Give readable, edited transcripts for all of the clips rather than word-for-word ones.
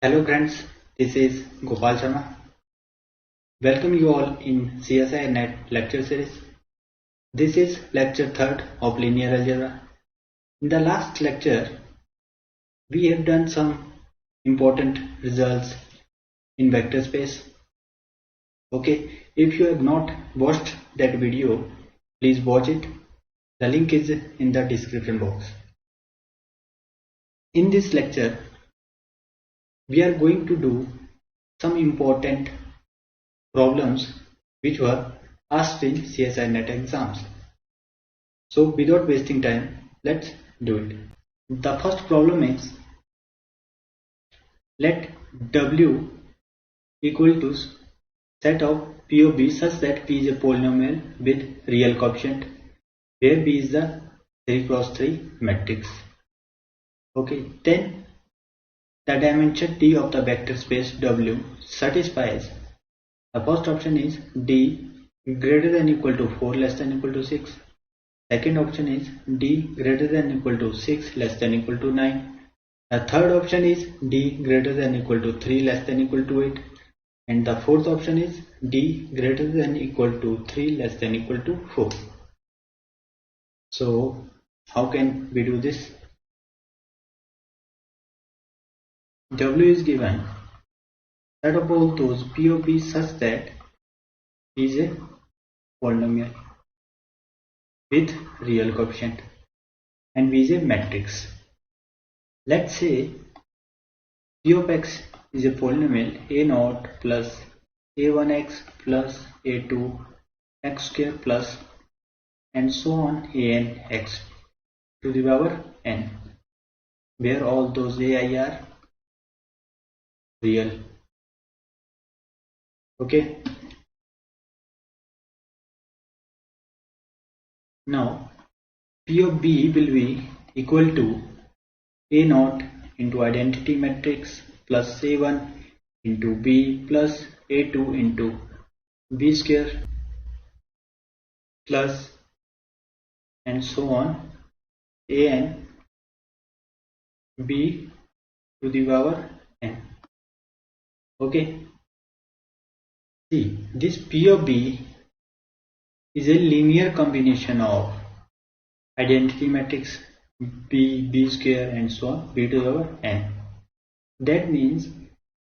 Hello friends, this is Gopal Sharma. Welcome you all in CSI Net lecture series. This is lecture 3rd of linear algebra. In the last lecture, we have done some important results in vector space. Okay, if you have not watched that video, please watch it. The link is in the description box. In this lecture, we are going to do some important problems which were asked in CSI Net exams. So without wasting time, let's do it. The first problem is, let W equal to set of P of B such that P is a polynomial with real coefficient where B is the 3 cross 3 matrix. Okay, then the dimension D of the vector space W satisfies. The first option is D greater than equal to 4 less than equal to 6. Second option is D greater than equal to 6 less than equal to 9. The third option is D greater than equal to 3 less than equal to 8. And the fourth option is D greater than equal to 3 less than equal to 4. So how can we do this? W is given set of all those P of B such that P is a polynomial with real coefficient and V is a matrix. Let's say P of X is a polynomial a0 plus a1x plus a2x square plus and so on an x to the power n, where all those ai are real. Okay. Now P of B will be equal to a0 into identity matrix plus a1 into B plus a2 into B square plus and so on an B to the power n. Okay. See, this P of B is a linear combination of identity matrix B square and so on B to the power n. That means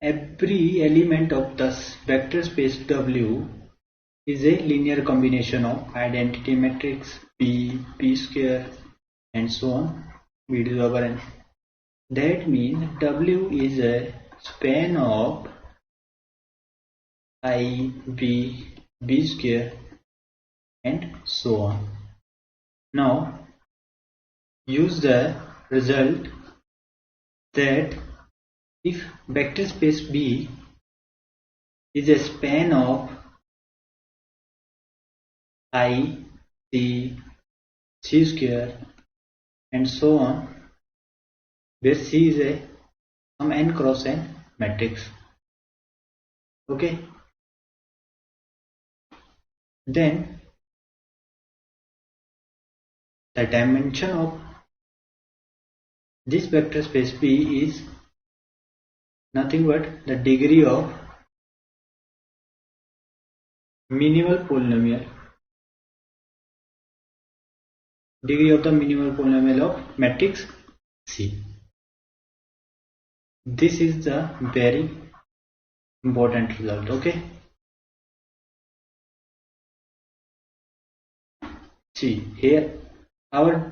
every element of the vector space W is a linear combination of identity matrix B square and so on B to the power n. That means W is a span of I, B square and so on. Now use the result that if vector space B is a span of I, C square and so on, where C is a some n cross n matrix. Okay. Then the dimension of this vector space B is nothing but the degree of minimal polynomial, degree of the minimal polynomial of matrix C. This is the very important result. Okay. See here, our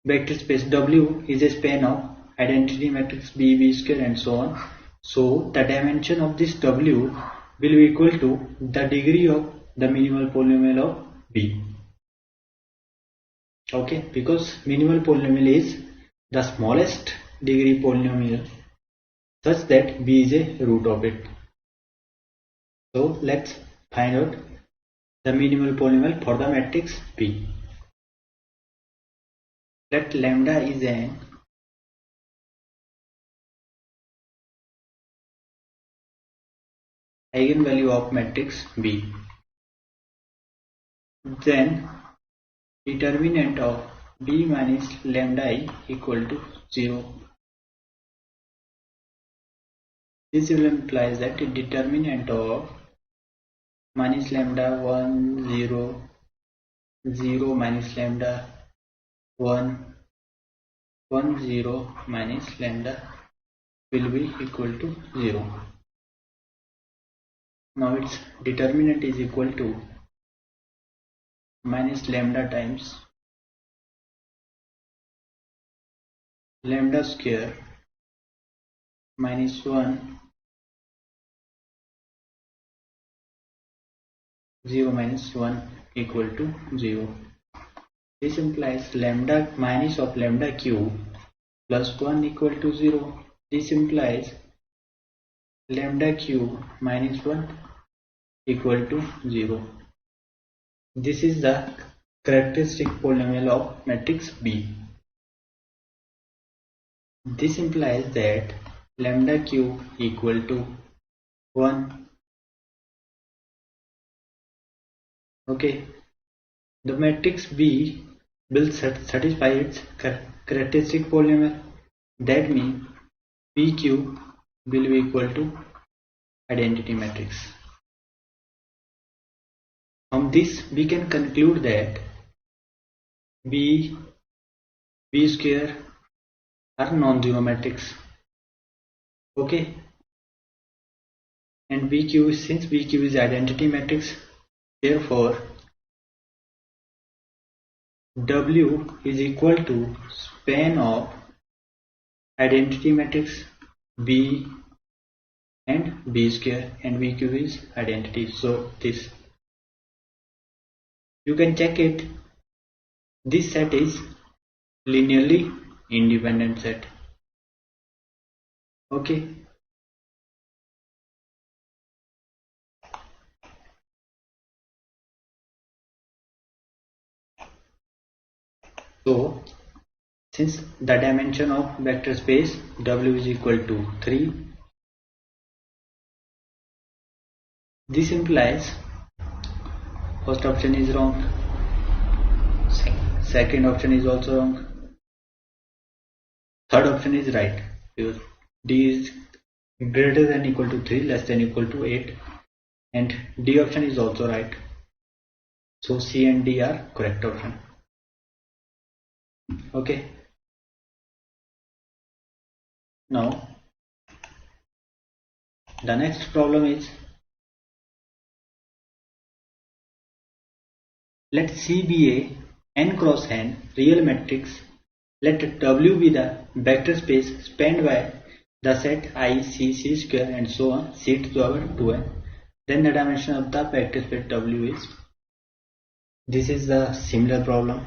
vector space W is a span of identity matrix B square and so on. So the dimension of this W will be equal to the degree of the minimal polynomial of B. Okay, because minimal polynomial is the smallest degree polynomial such that B is a root of it. So let's find out the minimal polynomial for the matrix B. Let lambda is an eigenvalue of matrix B. Then determinant of B minus lambda I equal to 0. This will imply that the determinant of minus lambda 1 0 0 minus lambda 1 1 0 minus lambda will be equal to 0. Now its determinant is equal to minus lambda times lambda square minus 1 0 minus 1 equal to 0. This implies lambda minus of lambda cube plus 1 equal to 0. This implies lambda cube minus 1 equal to 0. This is the characteristic polynomial of matrix B. This implies that lambda cube equal to 1. Okay, the matrix B will satisfy its characteristic polynomial. That means P cube will be equal to identity matrix. From this we can conclude that B square are non-zero matrix. Okay, and B cube, since B cube is identity matrix, therefore W is equal to span of identity matrix B and B square, and B cube is identity. So this you can check it. This set is linearly independent set. Okay. So since the dimension of vector space W is equal to 3, this implies first option is wrong, second option is also wrong, third option is right, because D is greater than equal to 3, less than equal to 8, and D option is also right. So C and D are correct option. Okay. Now the next problem is, let C be a n cross n real matrix. Let W be the vector space spanned by the set I, C, C square and so on, C to the power 2n. Then the dimension of the vector space W is. This is the similar problem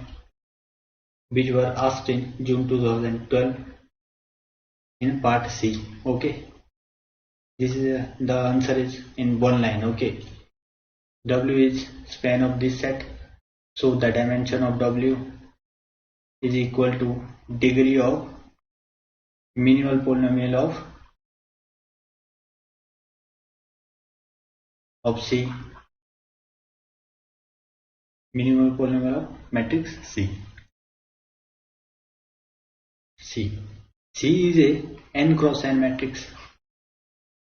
which were asked in June 2012 in part C. Okay, this is the answer is in one line. Okay, W is span of this set, so the dimension of W is equal to degree of minimal polynomial of C, minimal polynomial of matrix C. C is a n cross n matrix,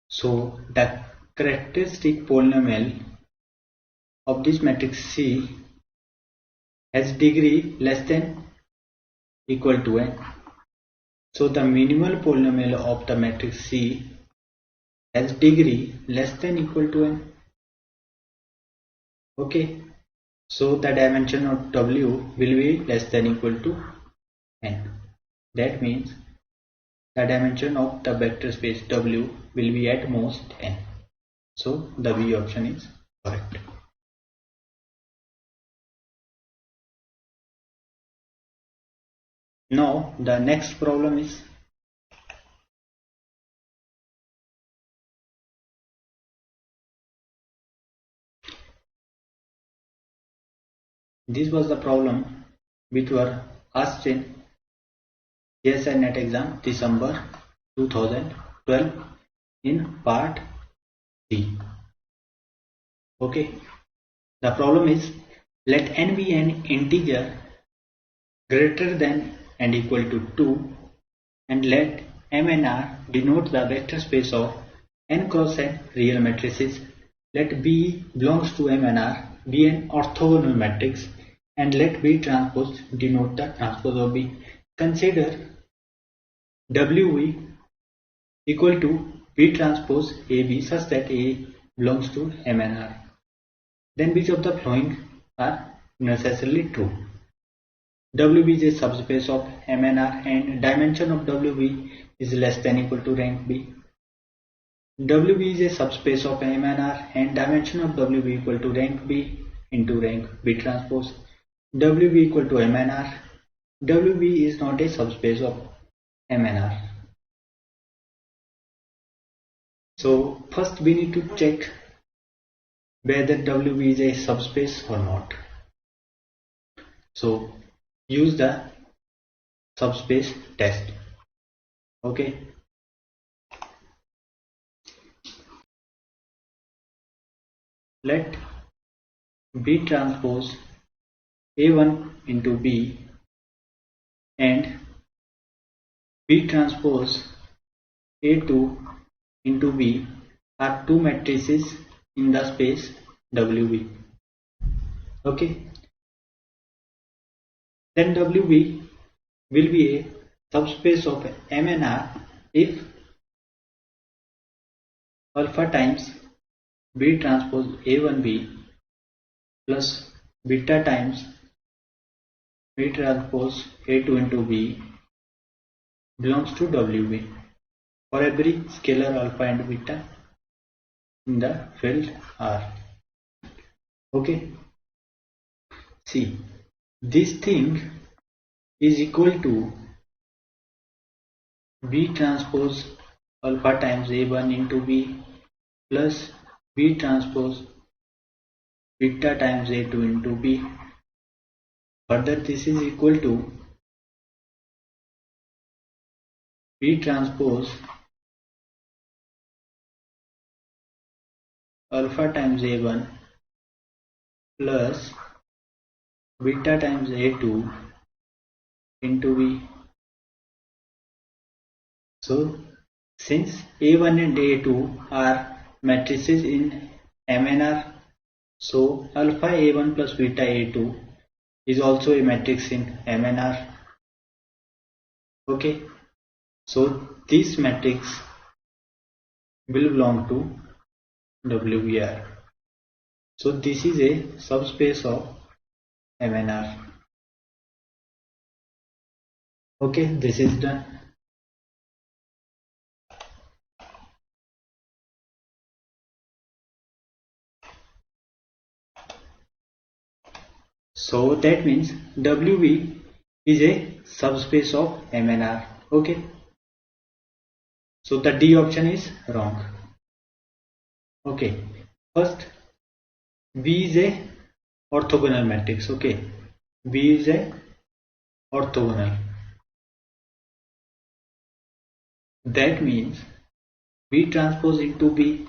so the characteristic polynomial of this matrix C has degree less than equal to n. So the minimal polynomial of the matrix C has degree less than equal to n. Okay, so the dimension of W will be less than equal to n. That means the dimension of the vector space W will be at most n. So the B option is correct. Now the next problem is, this was the problem which were asked in JSI NET exam December 2012 in part C. Okay, the problem is, let n be an integer greater than and equal to 2, and let M and R denote the vector space of n cross n real matrices. Let B belongs to M and R be an orthogonal matrix, and let B transpose denote the transpose of B. Consider WV equal to B transpose AB such that A belongs to M and R. Then which of the following are necessarily true? WB is a subspace of M and R, and dimension of WB is less than equal to rank B. WB is a subspace of M and R, and dimension of WB equal to rank B into rank B transpose. WB equal to M and R. WB is not a subspace of M and R. So first we need to check whether WB is a subspace or not. So use the subspace test. Okay. Let B transpose A1 into B and B transpose A2 into B are two matrices in the space WB. Okay. Then WB will be a subspace of M and R if alpha times B transpose A1B plus beta times B transpose A2 into B belongs to WB for every scalar alpha and beta in the field R. Okay. See, this thing is equal to B transpose alpha times A1 into B plus B transpose beta times A2 into B. Further, this is equal to B transpose alpha times A1 plus beta times A2 into B. So since A1 and A2 are matrices in M and R, so alpha A1 plus beta A2 is also a matrix in M and R. Okay. So this matrix will belong to WBR. So this is a subspace of M and R. Okay, this is done. So that means WB is a subspace of M and R. Okay. So the D option is wrong. Okay. First, B is a orthogonal matrix. Okay. B is a orthogonal. That means B transpose into B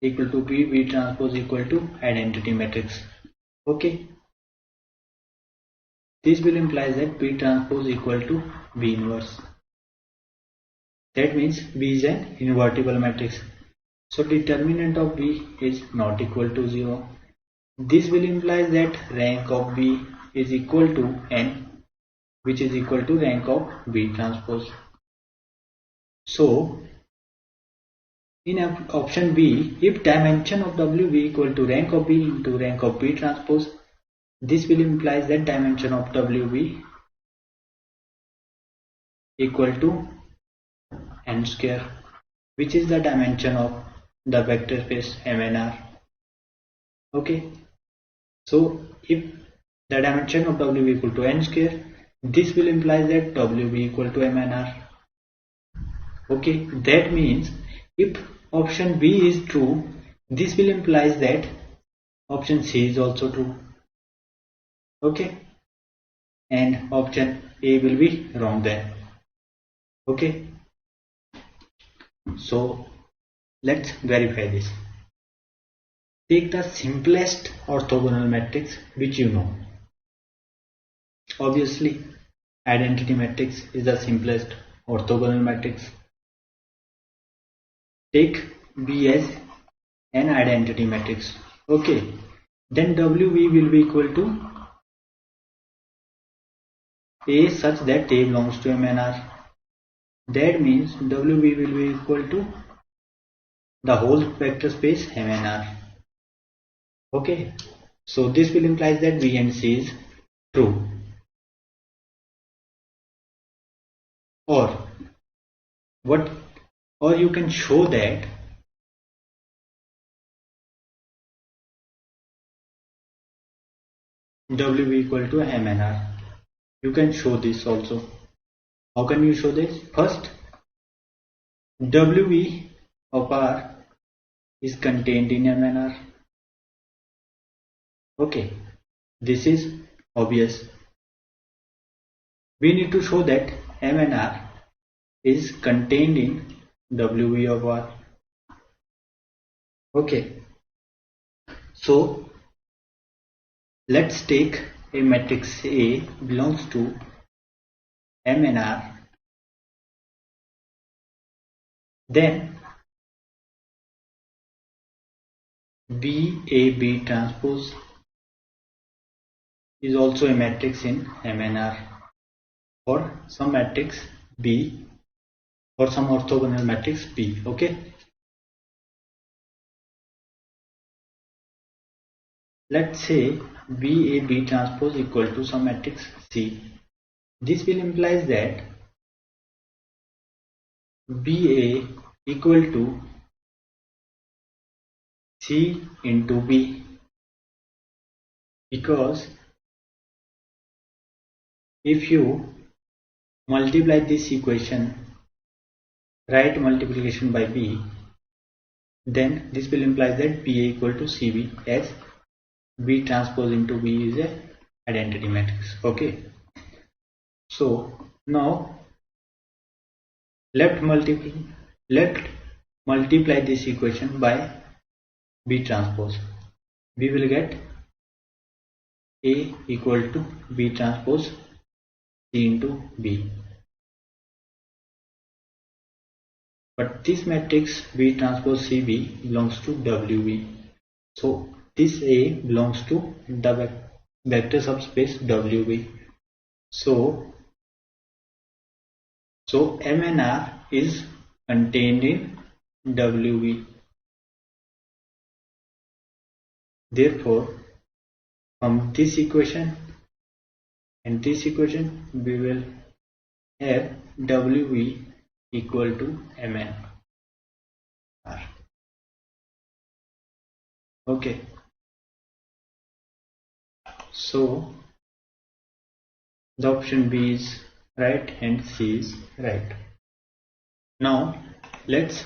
equal to B transpose equal to identity matrix. Okay. This will imply that B transpose equal to B inverse. That means B is an invertible matrix. So determinant of B is not equal to 0. This will imply that rank of B is equal to n, which is equal to rank of B transpose. So in option B, if dimension of WB equal to rank of B into rank of B transpose, this will imply that dimension of WB equal to n square, which is the dimension of the vector space M and R. Okay. So if the dimension of WB equal to n square, this will imply that WB equal to M and R. Okay. That means if option B is true, this will imply that option C is also true. Okay. And option A will be wrong then. Okay. So let's verify this. Take the simplest orthogonal matrix which you know. Obviously, identity matrix is the simplest orthogonal matrix. Take B as an identity matrix. Okay, then WB will be equal to A such that A belongs to MNR. That means WB will be equal to the whole vector space MNR. Okay, so this will imply that B and C is true. Or you can show that WB equal to MNR. You can show this also. How can you show this? First, WB of R is contained in MNR. Okay, this is obvious. We need to show that MNR is contained in WB of R. Okay, so let's take a matrix A belongs to MNR. Then BAB transpose is also a matrix in MNR for some matrix B or some orthogonal matrix B. Okay, let's say BAB transpose equal to some matrix C. This will imply that BA equal to C into B, because if you multiply this equation, write multiplication by B, then this will imply that BA equal to CB, as B transpose into B is a identity matrix. Okay, so now let's multiply this equation by B transpose. We will get A equal to B transpose C into B. But this matrix B transpose CB belongs to WB. So this A belongs to the vector subspace WB. So MNR is contained in WB. Therefore, from this equation and this equation, we will have WB equal to MNR. Okay, so the option B is right and C is right. Now let's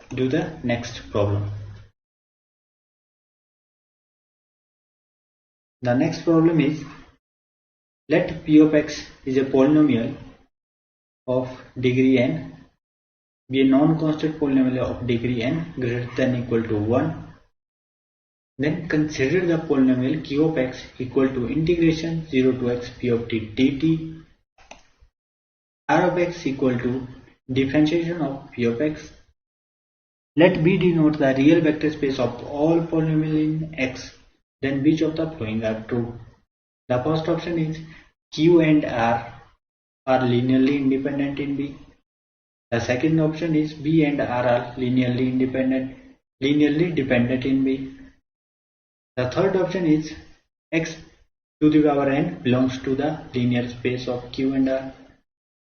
do the next problem. The next problem is, let P of x is a polynomial of degree n, be a non-constant polynomial of degree n greater than or equal to 1. Then consider the polynomial Q of x equal to integration 0 to x P of t dt, R of x equal to differentiation of P of x. Let B denote the real vector space of all polynomials in x. Then which of the following are true? The first option is Q and R are linearly independent in B. The second option is B and R are linearly dependent in B. The third option is x to the power n belongs to the linear space of Q and R.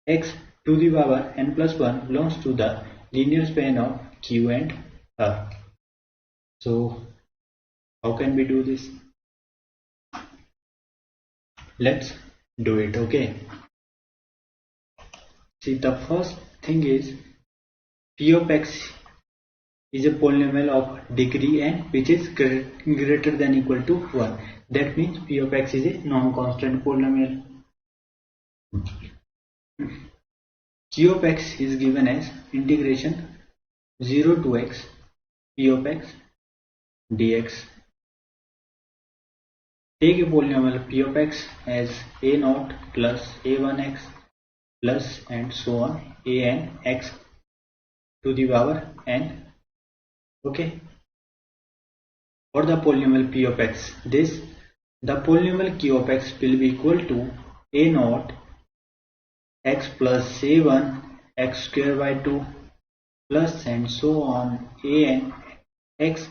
X to the power n plus 1 belongs to the linear span of Q and R. So how can we do this? Let's do it. Okay, see, the first thing is P of x is a polynomial of degree n which is greater than or equal to 1. That means P of x is a non-constant polynomial. Q of x is given as integration 0 to x P of x dx. Take a polynomial P of x as a0 plus a1x plus and so on an x to the power n Okay. For the polynomial p of x, the polynomial q of x will be equal to a naught x plus a1 x square by 2 plus and so on a n x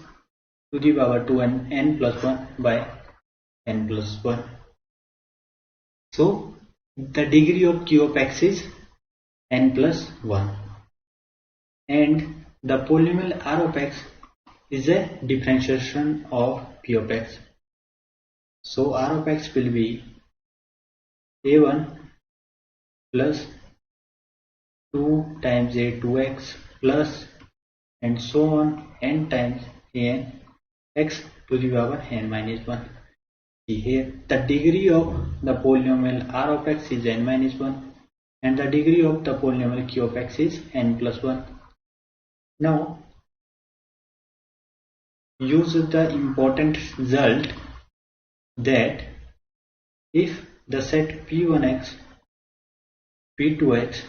to the power 2 and n plus 1 by n plus 1. So the degree of q of x is n plus 1, and the polynomial r of x is a differentiation of p of x. So r of x will be a1 plus 2 times a2x plus and so on n times an x to the power n minus 1. See here, the degree of the polynomial r of x is n minus 1 and the degree of the polynomial q of x is n plus 1. Now use the important result that if the set p1x, p2x,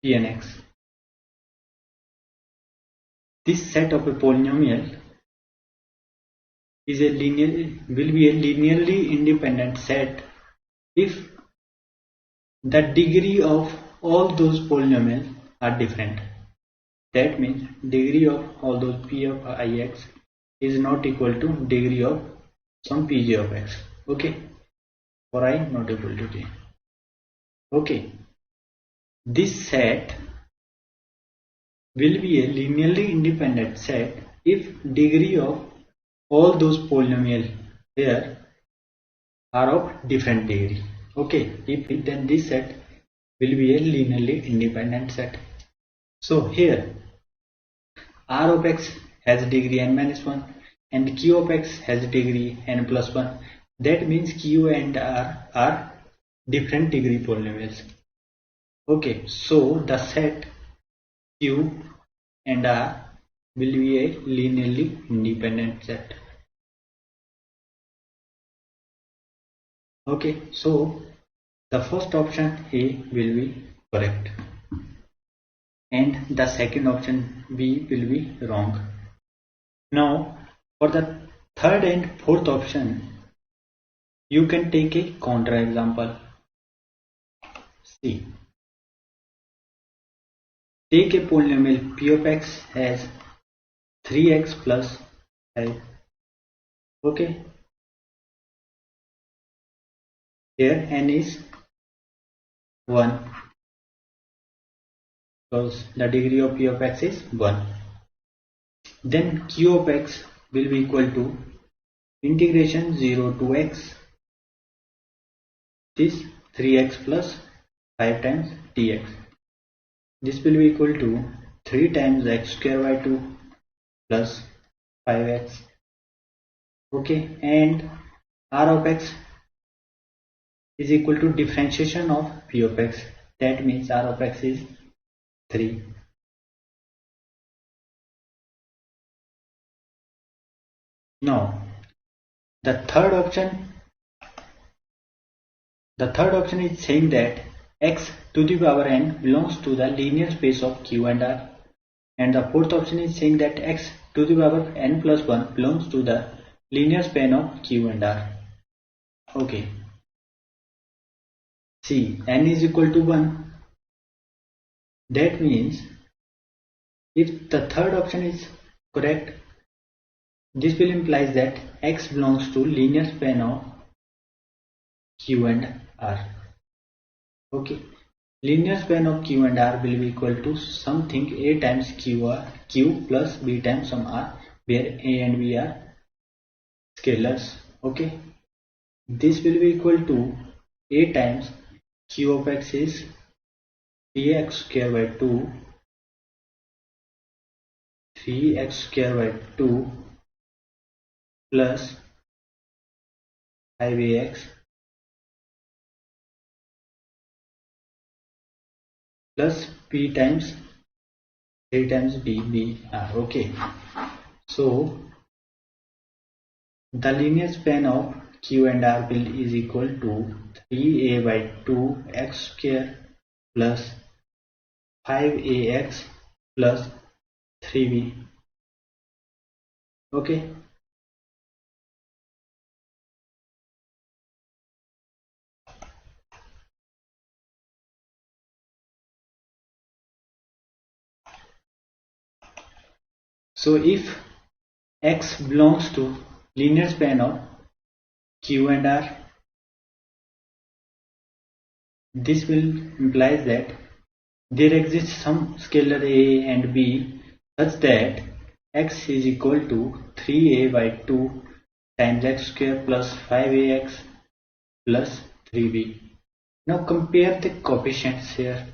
pnx, this set of a polynomial is will be a linearly independent set if the degree of all those polynomials are different. That means degree of all those p of ix is not equal to degree of some pj of x. Okay, for I not equal to j. Okay, this set will be a linearly independent set if degree of all those polynomials here are of different degree. Okay, if then this set will be a linearly independent set. So here r of x has degree n minus 1 and q of x has degree n plus 1. That means q and r are different degree polynomials. Okay, so the set q and r will be a linearly independent set. Okay, so the first option A will be correct and the second option B will be wrong. Now for the third and fourth option, you can take a counter example. See, take a polynomial p of x as 3x plus 5. Okay, here n is 1 because the degree of p of x is 1. Then q of x will be equal to integration 0 to x, this 3x plus 5 times dx. This will be equal to 3 times x square by 2 plus 5x. Okay, and r of x is equal to differentiation of p of x. That means r of x is 3. Now the third option is saying that x to the power n belongs to the linear space of q and r, and the fourth option is saying that x to the power n plus 1 belongs to the linear span of q and r. Okay, see, n is equal to 1. That means if the third option is correct, this will imply that x belongs to linear span of q and r. Okay, linear span of q and r will be equal to something a times q plus b times some r, where a and b are scalars. Okay, this will be equal to a times q of x is 3x square by 2, 3x square by 2 plus 5ax plus p times 3 times b r. Okay, so the linear span of q and r is equal to 3a by 2 x square plus 5ax plus 3b. Okay. So if x belongs to linear span of q and r, this will imply that there exists some scalar a and b such that x is equal to 3a by 2 times x square plus 5ax plus 3b. Now compare the coefficients here.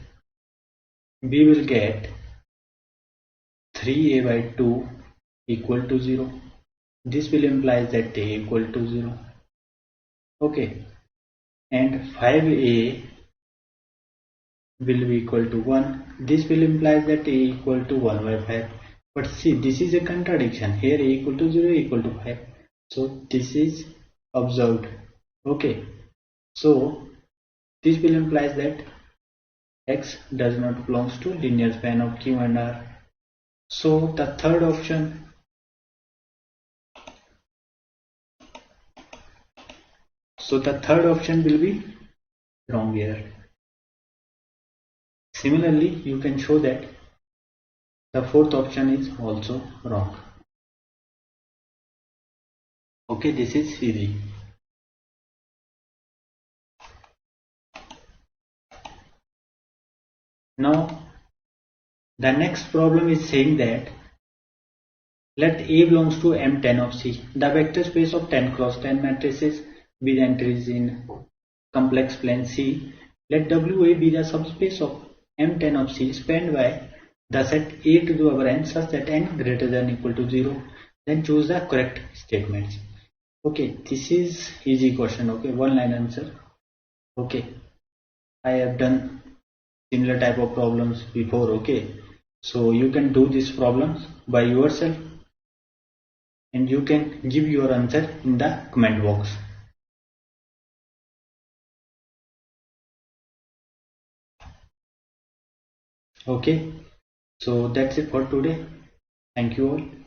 We will get 3a by 2 equal to 0. This will imply that a equal to 0. Okay. And 5a will be equal to 1. This will imply that a equal to 1 by 5. But see, this is a contradiction. Here a equal to 0, equal to 5. So this is observed. Okay. So this will imply that x does not belongs to linear span of q and r. So the third option will be wrong here. Similarly, you can show that the fourth option is also wrong. Okay, this is easy. Now the next problem is saying that let A belongs to M10 of C, the vector space of 10 cross 10 matrices with entries in complex plane C. Let WA be the subspace of M10 of C spanned by the set A to the power n such that n greater than or equal to 0. Then choose the correct statements. Okay, this is easy question. Okay, one line answer. Okay, I have done similar type of problems before. Okay, so you can do these problems by yourself and you can give your answer in the comment box. Okay, so that's it for today. Thank you all.